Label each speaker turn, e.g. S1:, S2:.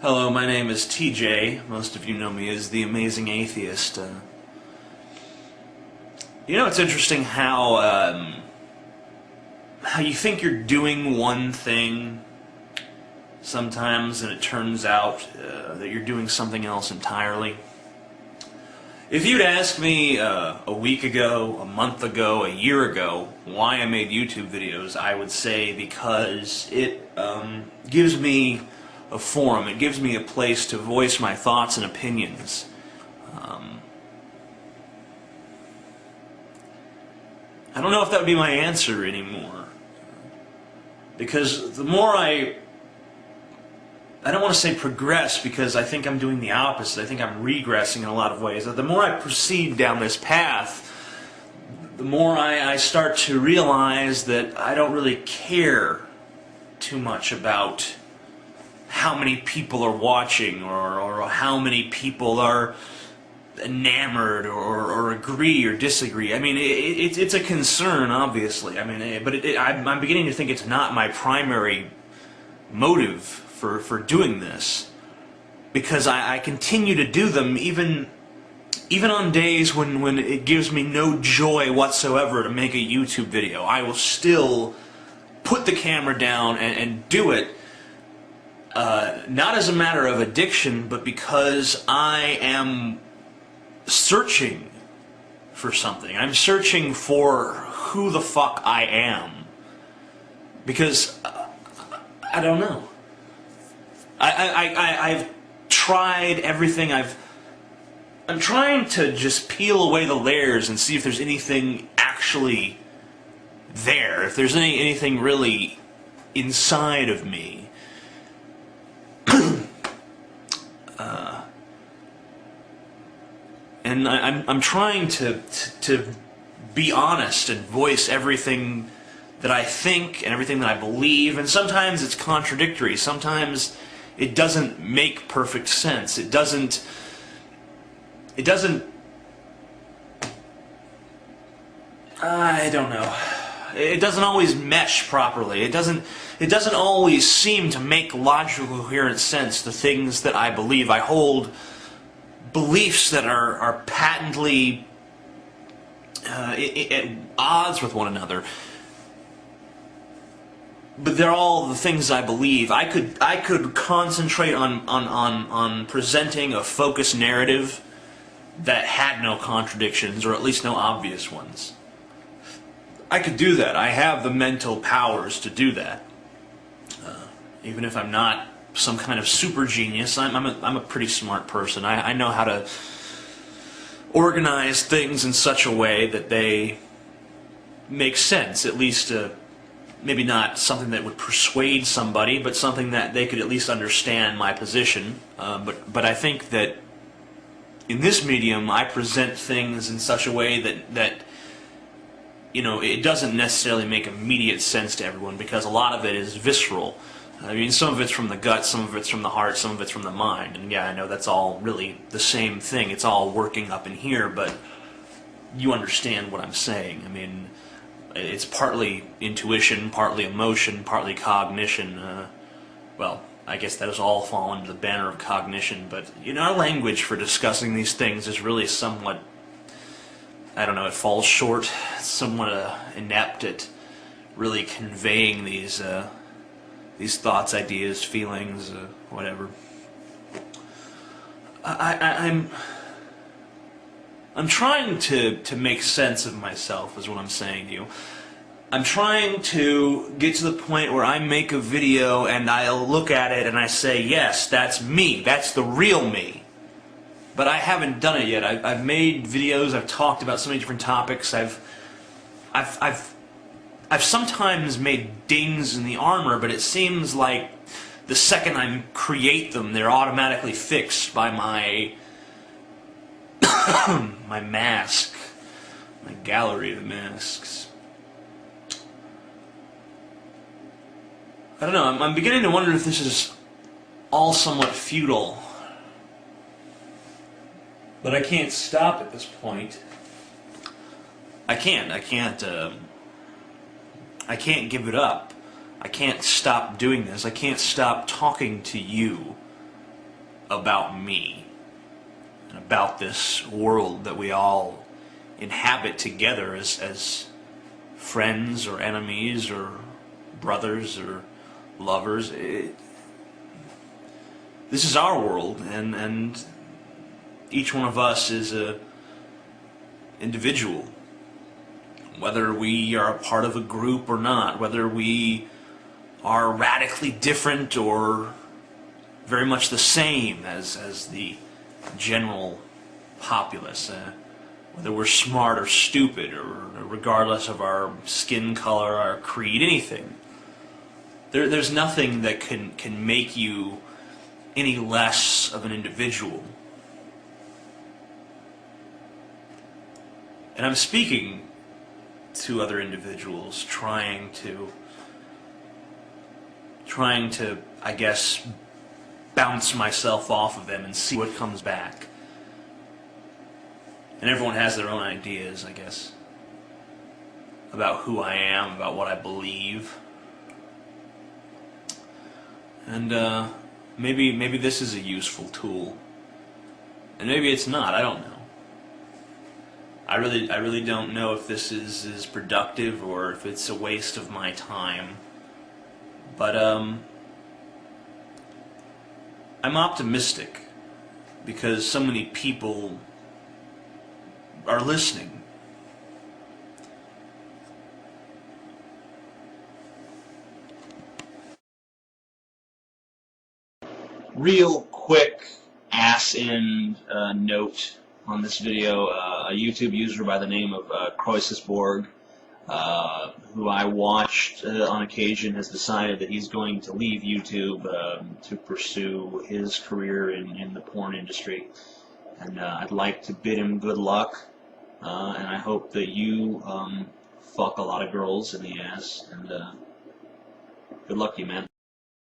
S1: Hello, my name is TJ. Most of you know me as the Amazing Atheist. It's interesting how you think you're doing one thing sometimes, and it turns out that you're doing something else entirely. If you'd asked me a week ago, a month ago, a year ago, why I made YouTube videos, I would say because it gives me a forum. It gives me a place to voice my thoughts and opinions. I don't know if that would be my answer anymore. Because the more I don't want to say progress, because I think I'm doing the opposite. I think I'm regressing in a lot of ways. The more I proceed down this path, the more I start to realize that I don't really care too much about how many people are watching, or how many people are enamored, or agree or disagree. I mean, it's a concern, obviously. I mean, but I'm beginning to think it's not my primary motive for doing this, because I continue to do them even on days when it gives me no joy whatsoever to make a YouTube video. I will still put the camera down and do it. Not as a matter of addiction, but because I am searching for something. I'm searching for who the fuck I am. Because, I don't know. I've tried everything. I'm trying to just peel away the layers and see if there's anything actually there. If there's anything really inside of me. And I'm trying to be honest and voice everything that I think and everything that I believe, and sometimes it's contradictory. Sometimes it doesn't make perfect sense. It doesn't I don't know. It doesn't always mesh properly. It doesn't always seem to make logical, coherent sense, the things that I believe. I hold beliefs that are patently at odds with one another. But they're all the things I believe. I could concentrate on presenting a focused narrative that had no contradictions, or at least no obvious ones. I could do that. I have the mental powers to do that. Even if I'm not some kind of super genius, I'm a pretty smart person. I know how to organize things in such a way that they make sense, at least maybe not something that would persuade somebody, but something that they could at least understand my position. But I think that in this medium, I present things in such a way that it doesn't necessarily make immediate sense to everyone, because a lot of it is visceral. I mean, some of it's from the gut, some of it's from the heart, some of it's from the mind. And yeah, I know that's all really the same thing. It's all working up in here, but you understand what I'm saying. I mean, it's partly intuition, partly emotion, partly cognition. Well, I guess that does all fall under the banner of cognition, but our language for discussing these things is really somewhat, I don't know, it falls short. It's somewhat inept at really conveying these thoughts, ideas, feelings, whatever. I'm trying to make sense of myself, is what I'm saying to you. I'm trying to get to the point where I make a video and I'll look at it and I say, yes, that's me. That's the real me. But I haven't done it yet. I've made videos. I've talked about so many different topics. I've sometimes made dings in the armor, but it seems like the second I create them, they're automatically fixed by my my mask, my gallery of masks. I don't know. I'm beginning to wonder if this is all somewhat futile. But I can't stop at this point. I can't give it up. I can't stop doing this. I can't stop talking to you about me and about this world that we all inhabit together as friends or enemies or brothers or lovers. This is our world, and each one of us is a individual. Whether we are a part of a group or not, whether we are radically different or very much the same as the general populace, whether we're smart or stupid, or regardless of our skin color, our creed, anything. There's nothing that can make you any less of an individual. And I'm speaking to other individuals, trying to, I guess, bounce myself off of them and see what comes back. And everyone has their own ideas, I guess, about who I am, about what I believe. And maybe this is a useful tool. And maybe it's not, I don't know. I really don't know if this is productive or if it's a waste of my time. But I'm optimistic because so many people are listening. Real quick ass-end note on this video. A YouTube user by the name of Kreuzesborg, who I watched on occasion, has decided that he's going to leave YouTube to pursue his career in the porn industry. And I'd like to bid him good luck, and I hope that you fuck a lot of girls in the ass, and good luck to you, man.